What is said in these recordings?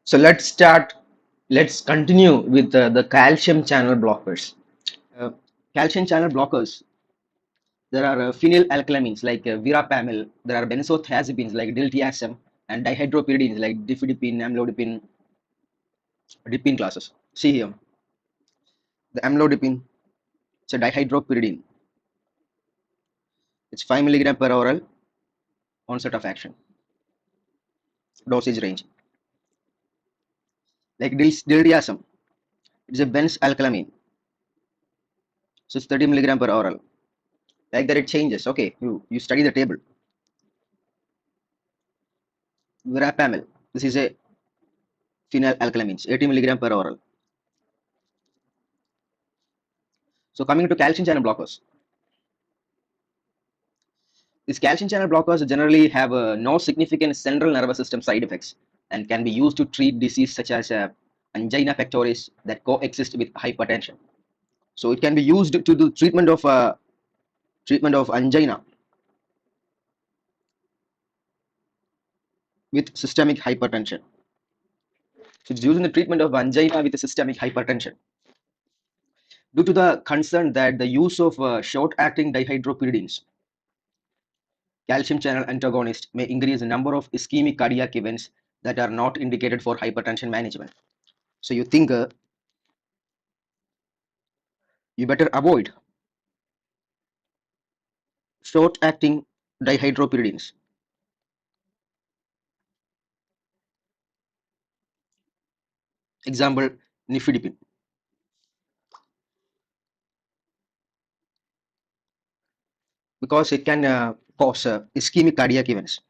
So let's continue with the calcium channel blockers. Uh, Calcium channel blockers, there are phenylalkylamines like verapamil, there are benzodiazepines like diltiazem, and dihydropyridines like difidipine, amlodipine, dipine classes. See here, the amlodipine, it's a dihydropyridine. It's 5 milligram per oral onset of action, dosage range. Like diltiazem, it's a benzalkylamine, so it's 30 milligram per oral. Like that, it changes. Okay, you study the table. Verapamil, this is a phenylalkylamines, 80 milligram per oral. So coming to calcium channel blockers, these calcium channel blockers generally have no significant central nervous system side effects and can be used to treat disease such as angina pectoris that coexist with hypertension. So it can be used to do treatment of angina with systemic hypertension. So it's used in the treatment of angina with systemic hypertension. Due to the concern that the use of short-acting dihydropyridines, calcium channel antagonist may increase the number of ischemic cardiac events that are not indicated for hypertension management. So you think you better avoid short-acting dihydropyridines. Example, nifedipine, because it can cause ischemic cardiac events.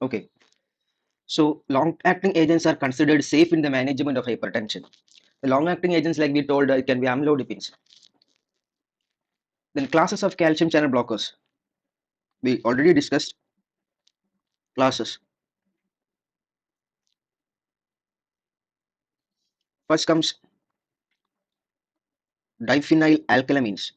Okay, so long-acting agents are considered safe in the management of hypertension. The long-acting agents, like we told, it can be amlodipines. Then classes of calcium channel blockers. We already discussed classes. First comes diphenylalkylamines.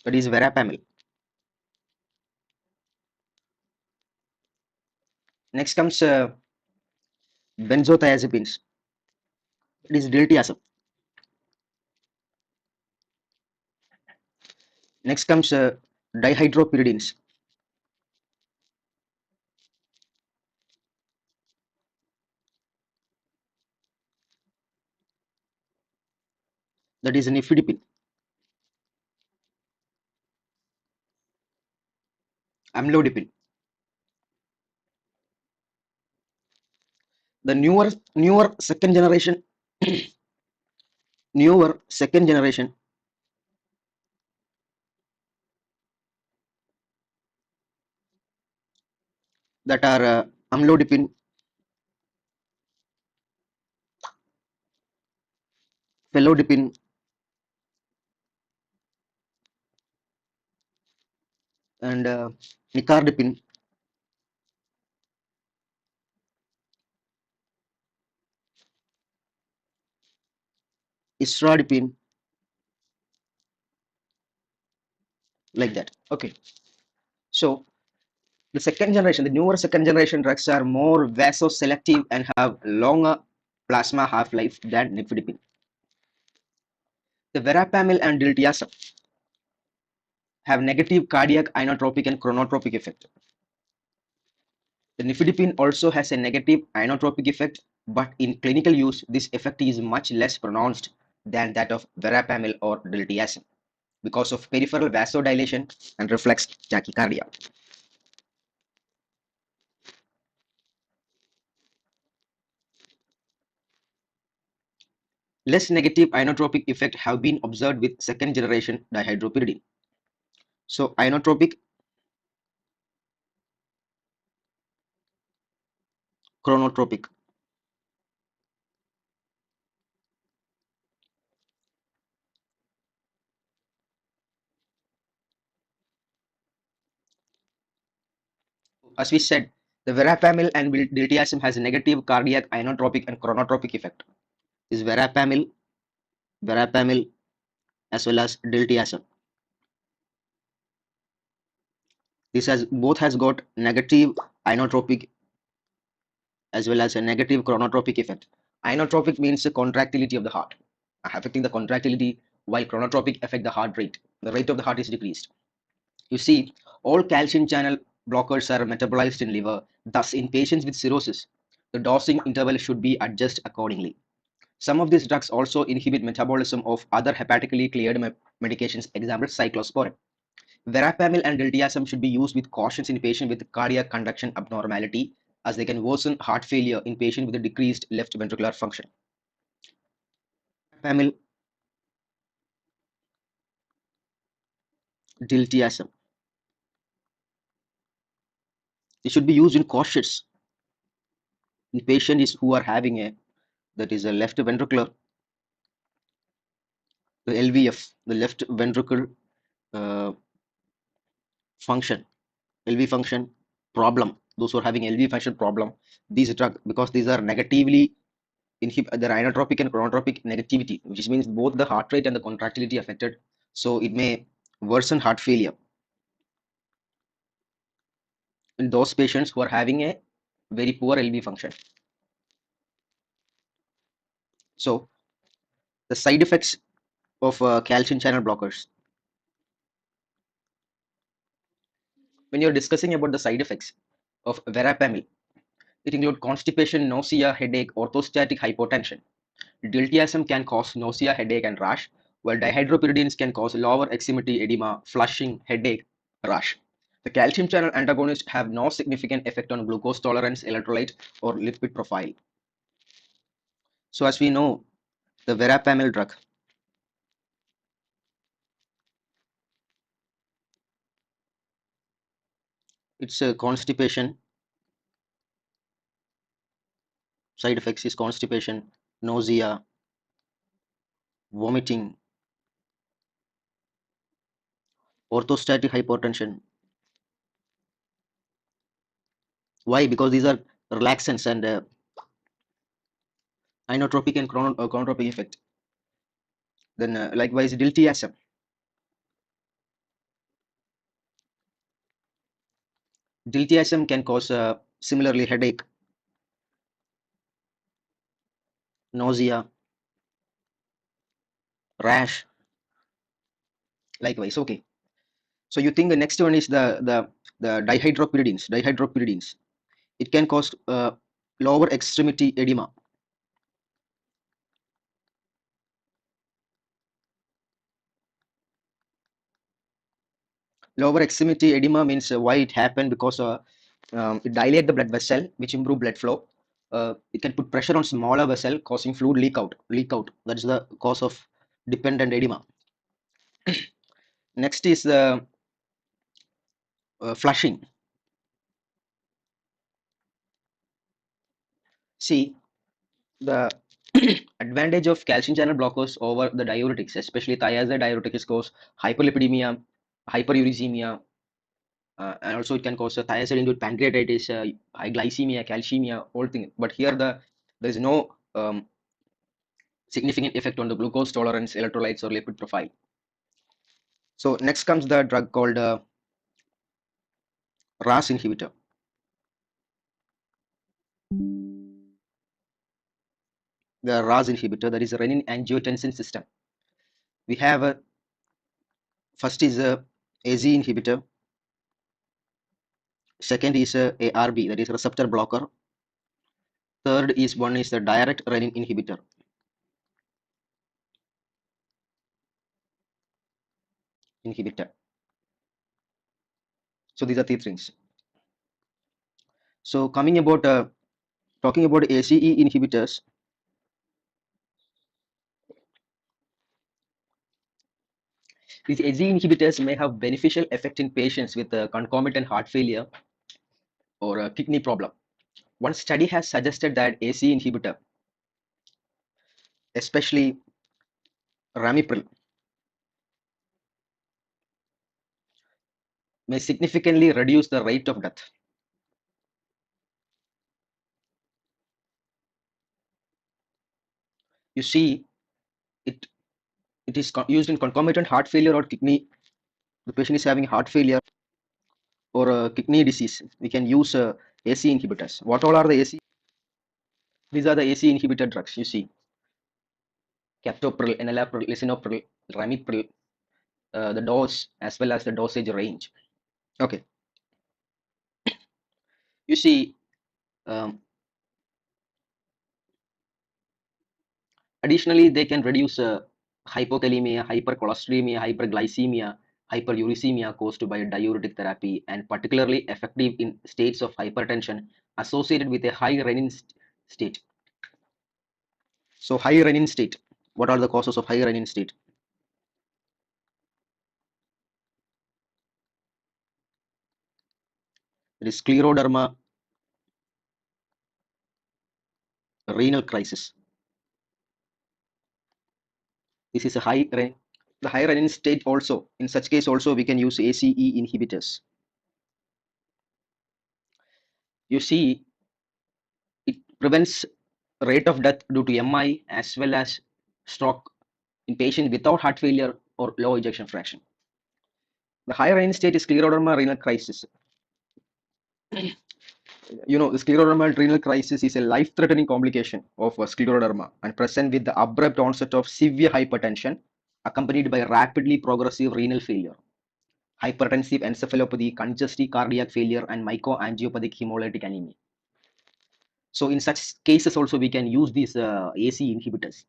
That is verapamil. Next comes benzodiazepines. It is diltiazem. Next comes dihydropyridines. That is nifedipine. Amlodipine. The newer second generation, newer second generation that are amlodipine, felodipine, and nicardipine, istradipine, like that. Okay, so the second generation, the newer second generation drugs are more vasoselective and have longer plasma half-life than nifedipine. The verapamil and diltiazem have negative cardiac inotropic and chronotropic effect. The nifedipine also has a negative inotropic effect, but in clinical use, this effect is much less pronounced than that of verapamil or diltiazem because of peripheral vasodilation and reflex tachycardia. Less negative inotropic effect have been observed with second generation dihydropyridine. So inotropic, chronotropic. As we said, the verapamil and diltiazem has a negative cardiac inotropic and chronotropic effect. Is verapamil as well as diltiazem. This has both has got negative inotropic as well as a negative chronotropic effect. Inotropic means the contractility of the heart, affecting the contractility, while chronotropic affect the heart rate. The rate of the heart is decreased. You see, all calcium channel blockers are metabolized in liver. Thus, in patients with cirrhosis, the dosing interval should be adjusted accordingly. Some of these drugs also inhibit metabolism of other hepatically cleared medications, example cyclosporin. Verapamil and diltiazem should be used with caution in patients with cardiac conduction abnormality, as they can worsen heart failure in patients with a decreased left ventricular function. Verapamil, diltiazem. It should be used in cautious in patients who are having a that is a left ventricular, the LVF, the left ventricle uh, function, LV function problem. Those who are having LV function problem, these drugs, because these are negatively inhibit the inotropic and chronotropic negativity, which means both the heart rate and the contractility affected. So it may worsen heart failure in those patients who are having a very poor LV function. So the side effects of calcium channel blockers. When you're discussing about the side effects of verapamil, it includes constipation, nausea, headache, orthostatic hypotension. Diltiazem can cause nausea, headache, and rash, while dihydropyridines can cause lower extremity edema, flushing, headache, rash. The calcium channel antagonists have no significant effect on glucose tolerance, electrolyte, or lipid profile. So, as we know, the verapamil drug, it's a constipation. Side effects is constipation, nausea, vomiting, orthostatic hypotension. Why? Because these are relaxants and inotropic and chronotropic effect. Then, likewise, diltiazem. Diltiazem can cause similarly headache, nausea, rash. Likewise, okay. So you think the next one is the dihydropyridines. Dihydropyridines. It can cause lower extremity edema. Lower extremity edema means why it happened, because it dilate the blood vessel, which improve blood flow. It can put pressure on smaller vessel, causing fluid leak out. Leak out. That is the cause of dependent edema. Next is the flushing. See, the advantage of calcium channel blockers over the diuretics, especially thiazide diuretics, cause hyperlipidemia, hyperuricemia, and also it can cause a thiazide-induced pancreatitis, high glycemia, calcemia, all thing. But here there is no significant effect on the glucose tolerance, electrolytes, or lipid profile. So next comes the drug called RAS inhibitor. The RAS inhibitor, that is a renin angiotensin system. We have a first is a AZ inhibitor. Second is a ARB, that is receptor blocker. Third is one is the direct renin inhibitor. Inhibitor. So these are three things. So coming about talking about ACE inhibitors, these ACE inhibitors may have beneficial effect in patients with concomitant heart failure or a kidney problem. One study has suggested that ACE inhibitor, especially ramipril, may significantly reduce the rate of death. You see, it it is used in concomitant heart failure or kidney. The patient is having heart failure or kidney disease. We can use AC inhibitors. What all are the AC? These are the AC inhibitor drugs. You see, captopril, enalapril, lisinopril, ramipril, the dose as well as the dosage range. Okay, you see, um, additionally, they can reduce hypokalemia, hypercholesteremia, hyperglycemia, hyperuricemia caused by diuretic therapy, and particularly effective in states of hypertension associated with a high renin state. So, high renin state. What are the causes of high renin state? It is scleroderma, renal crisis. This is a high renin. The high renin state also. In such case, also we can use ACE inhibitors. You see, it prevents rate of death due to MI as well as stroke in patients without heart failure or low ejection fraction. The higher end state is scleroderma renal crisis. The scleroderma renal crisis is a life-threatening complication of scleroderma and present with the abrupt onset of severe hypertension accompanied by rapidly progressive renal failure, hypertensive encephalopathy, congestive cardiac failure, and microangiopathic hemolytic anemia. So in such cases also we can use these AC inhibitors.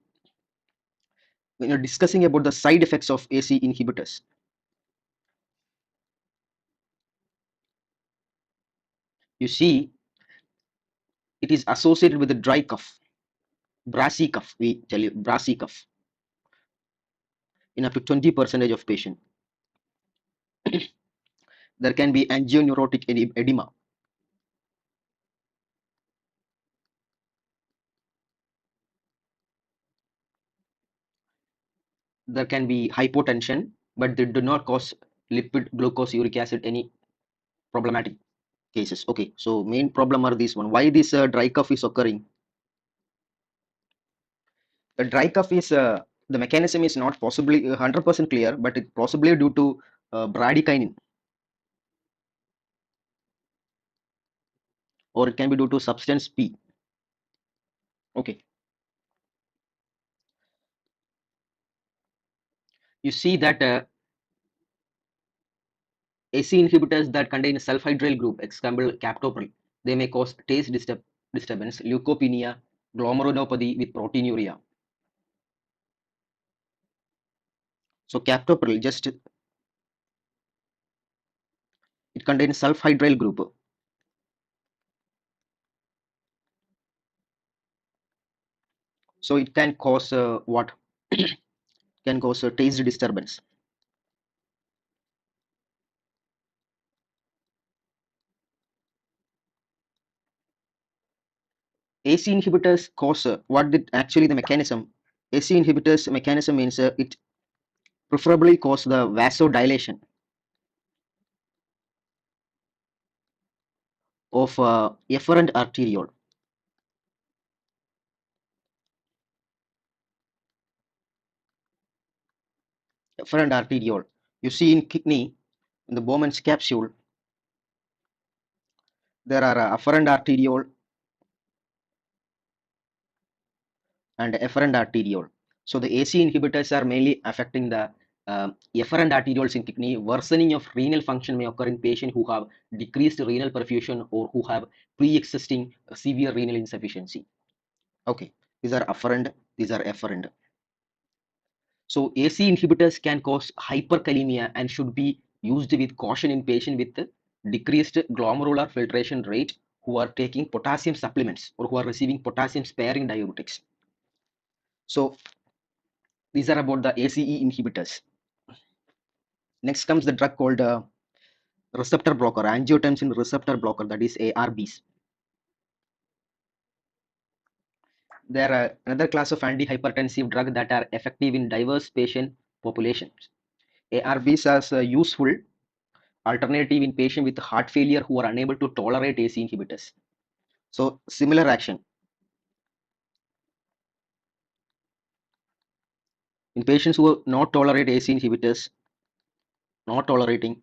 When you're discussing about the side effects of AC inhibitors, you see it is associated with the dry cough, brassy cough, we tell you brassy cough in up to 20% of patients. There can be angioneurotic edema. There can be hypotension, but they do not cause lipid, glucose, uric acid, any problematic cases. Okay, so main problem are this one. Why this dry cough is occurring? The dry cough is the mechanism is not possibly 100% clear, but it possibly due to bradykinin, or it can be due to substance P. Okay, you see that AC inhibitors that contain sulfhydryl group, example captopril, they may cause taste disturbance, leukopenia, glomerulopathy with proteinuria. So captopril just it contains sulfhydryl group, so it can cause what? Can cause taste disturbance. AC inhibitors cause what did actually the mechanism? AC inhibitors mechanism means it preferably cause the vasodilation of efferent arteriole. Efferent arteriole. You see in kidney, in the Bowman's capsule, there are afferent arteriole and efferent arteriole. So the AC inhibitors are mainly affecting the efferent arterioles in kidney. Worsening of renal function may occur in patients who have decreased renal perfusion or who have pre-existing severe renal insufficiency. Okay, these are afferent, these are efferent. So AC inhibitors can cause hyperkalemia and should be used with caution in patients with decreased glomerular filtration rate who are taking potassium supplements or who are receiving potassium sparing diuretics. So these are about the ACE inhibitors. Next comes the drug called receptor blocker, angiotensin receptor blocker, that is ARBs. There are another class of antihypertensive drug that are effective in diverse patient populations. ARBs are useful alternative in patients with heart failure who are unable to tolerate AC inhibitors. So similar action. In patients who not tolerate AC inhibitors, not tolerating,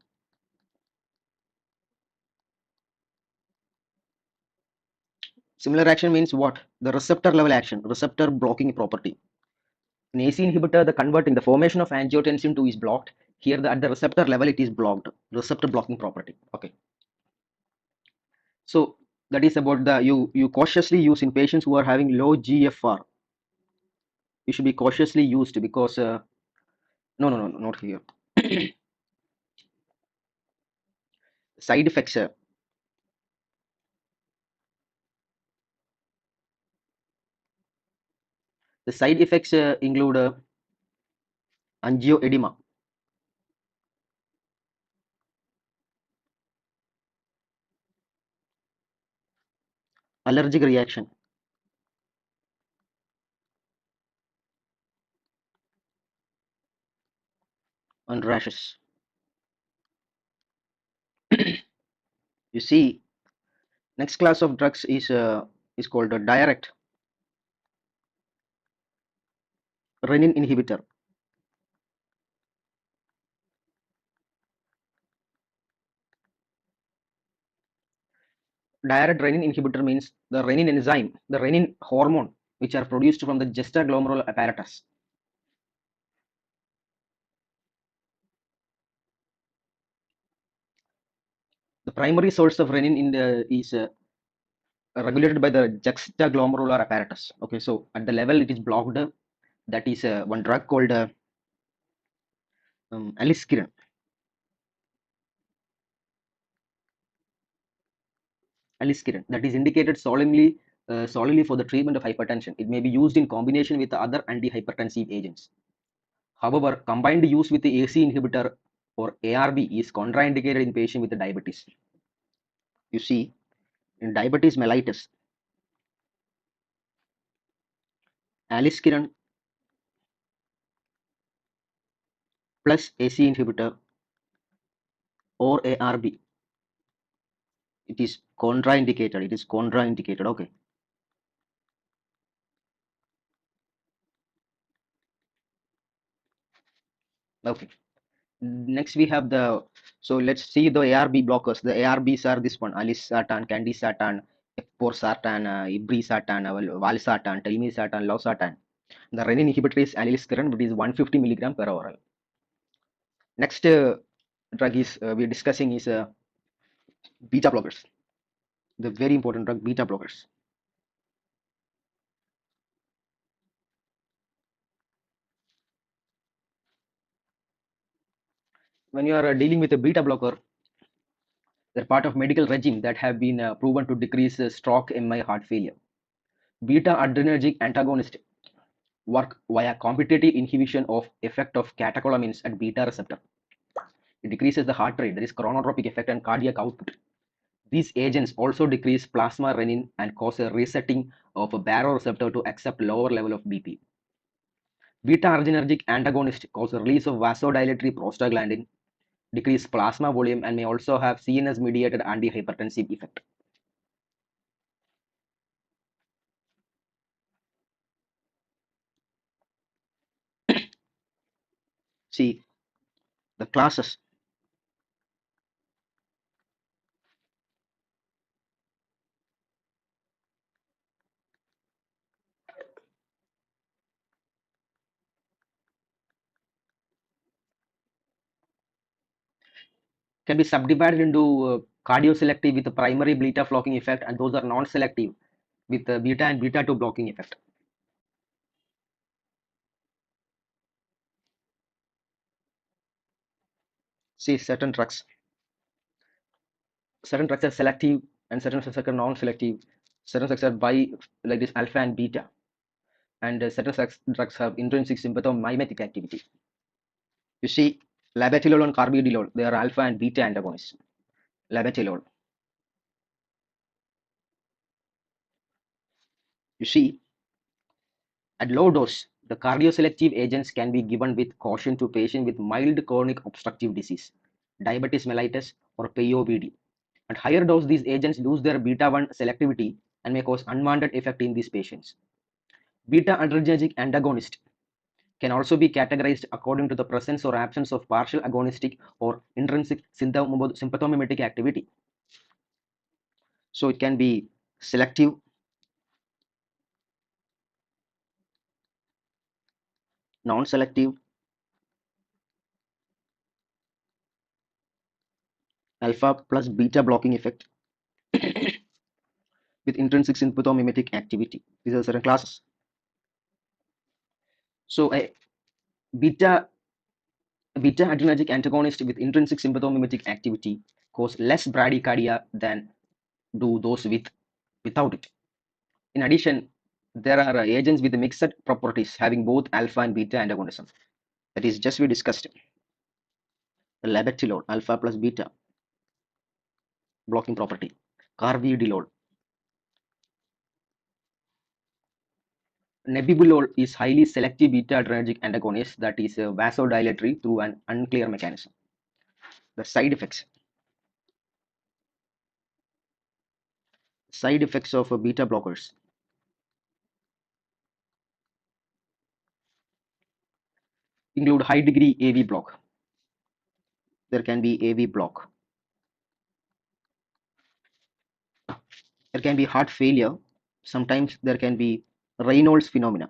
similar action means what? The receptor level action, receptor blocking property. In AC inhibitor, the converting, the formation of angiotensin 2 is blocked. Here, at the receptor level, it is blocked. Receptor blocking property. Okay. So that is about the you cautiously use in patients who are having low GFR. You should be cautiously used because no, not here. Side effects. The side effects include angioedema, allergic reaction, and rashes. You see, next class of drugs is called a direct renin inhibitor. Direct renin inhibitor means the renin enzyme, the renin hormone, which are produced from the juxtaglomerular apparatus. The primary source of renin is regulated by the juxtaglomerular apparatus. Okay, so at the level it is blocked. That is one drug called aliskiren. Aliskiren that is indicated solely for the treatment of hypertension. It may be used in combination with other antihypertensive agents. However, combined use with the AC inhibitor or ARB is contraindicated in patients with diabetes. You see, in diabetes mellitus, aliskiren plus AC inhibitor or ARB, it is contraindicated. It is contraindicated. Okay. Okay. Next we have the, so let's see the ARB blockers. The ARBs are this one: alisartan, candesartan, eporsartan, ibrисartan, valsartan, telmisartan, losartan. The renin inhibitor is aniliskeran, which is 150 milligram per oral. Next drug is we're discussing is beta blockers. The very important drug, beta blockers. When you are dealing with a beta blocker, they're part of medical regime that have been proven to decrease stroke, MI, heart failure. Beta adrenergic antagonist work via competitive inhibition of effect of catecholamines at beta receptor. It decreases the heart rate, there is chronotropic effect and cardiac output. These agents also decrease plasma renin and cause a resetting of a baroreceptor to accept lower level of BP. Beta adrenergic antagonist cause a release of vasodilatory prostaglandin, decrease plasma volume, and may also have CNS mediated antihypertensive effect. See, the classes can be subdivided into cardioselective with a primary beta blocking effect, and those are non-selective with beta and beta 2 blocking effect. See, certain drugs are selective and certain drugs are non-selective. Certain drugs are by like this alpha and beta, and certain drugs have intrinsic sympathomimetic activity. You see, labetalol and carbidiol, they are alpha and beta antagonists. Labetalol. You see, at low dose, the cardioselective agents can be given with caution to patients with mild chronic obstructive disease, diabetes mellitus, or POBD. At higher dose, these agents lose their beta 1 selectivity and may cause unwanted effect in these patients. Beta adrenergic antagonist. can also be categorized according to the presence or absence of partial agonistic or intrinsic sympathomimetic activity. So it can be selective, non-selective, alpha plus beta blocking effect with intrinsic sympathomimetic activity. These are certain classes. So a beta adrenergic antagonist with intrinsic sympathomimetic activity cause less bradycardia than do those without it. In addition, there are agents with mixed properties having both alpha and beta antagonism. That is just we discussed. The labetalol, alpha plus beta blocking property. Carvedilol. Nebivolol is highly selective beta adrenergic antagonist that is vasodilatory through an unclear mechanism. The side effects. Side effects of beta blockers include high degree AV block. There can be AV block. There can be heart failure. Sometimes there can be Raynaud's phenomena.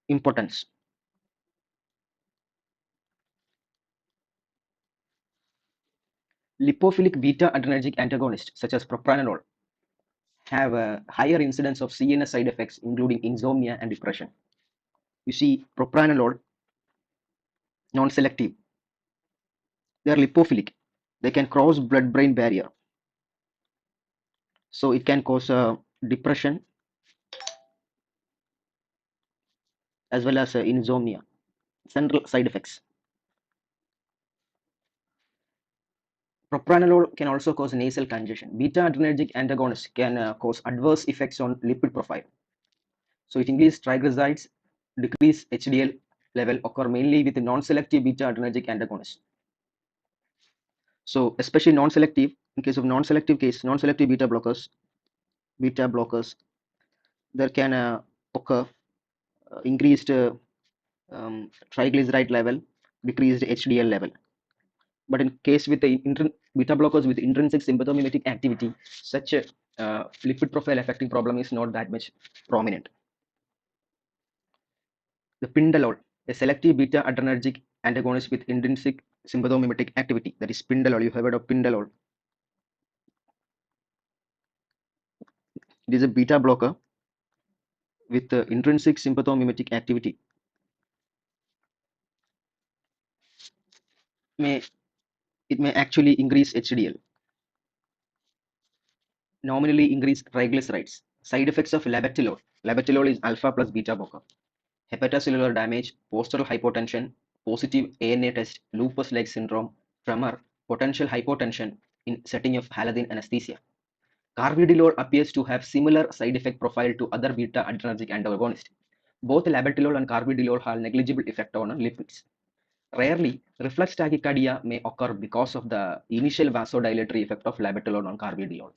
Impotence. Lipophilic beta adrenergic antagonists such as propranolol have a higher incidence of CNS side effects including insomnia and depression. You see, propranolol, non-selective, they are lipophilic. They can cross blood-brain barrier. So it can cause depression as well as insomnia. Central side effects. Propranolol can also cause nasal congestion. Beta adrenergic antagonists can cause adverse effects on lipid profile. So it increases triglycerides, decrease HDL level occur mainly with non-selective beta adrenergic antagonists. So especially non-selective, in case of non-selective case, non-selective beta blockers, there can occur increased triglyceride level, decreased HDL level. But in case with the beta blockers with intrinsic sympathomimetic activity, such a lipid profile affecting problem is not that much prominent. The pindalol, a selective beta adrenergic antagonist with intrinsic sympathomimetic activity. That is pindalol. You have heard of pindalol. It is a beta blocker with intrinsic sympathomimetic activity. May it may actually increase HDL, nominally increase triglycerides. Side effects of labetalol. Labetalol is alpha plus beta blocker. Hepatocellular damage, postural hypotension, positive ANA test, lupus-like syndrome, tremor, potential hypotension in setting of halazine anesthesia. Carvedilol appears to have similar side effect profile to other beta adrenergic antagonists. Both labetalol and carvedilol have negligible effect on lipids. Rarely, reflex tachycardia may occur because of the initial vasodilatory effect of labetalol on carvedilol.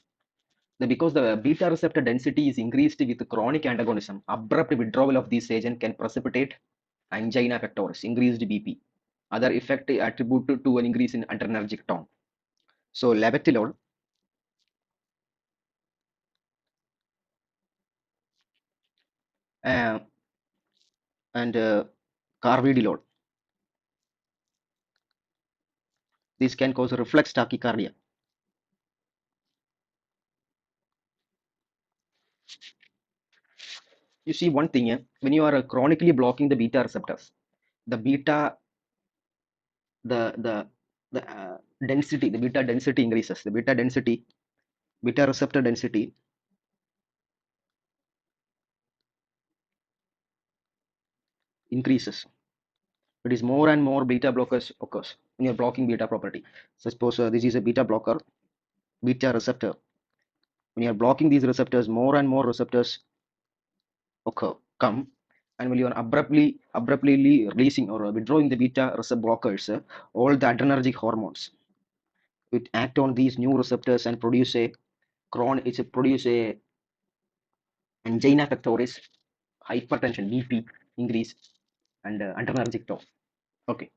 Because the beta receptor density is increased with chronic antagonism, abrupt withdrawal of this agent can precipitate angina pectoris, increased BP. Other effect attributed to an increase in adrenergic tone. So labetalol uh, and carvedilol, this can cause reflex tachycardia. You see one thing, when you are chronically blocking the beta receptors, the beta, the density, the beta density increases. The beta receptor density increases. It is more and more beta blockers occurs when you're blocking beta property. Suppose this is a beta blocker, beta receptor. When you're blocking these receptors, more and more receptors come, and when you are abruptly releasing or withdrawing the beta receptor blockers, all the adrenergic hormones it act on these new receptors and produce a produce a angina pectoris, hypertension, BP increase, and adrenergic tone. Okay.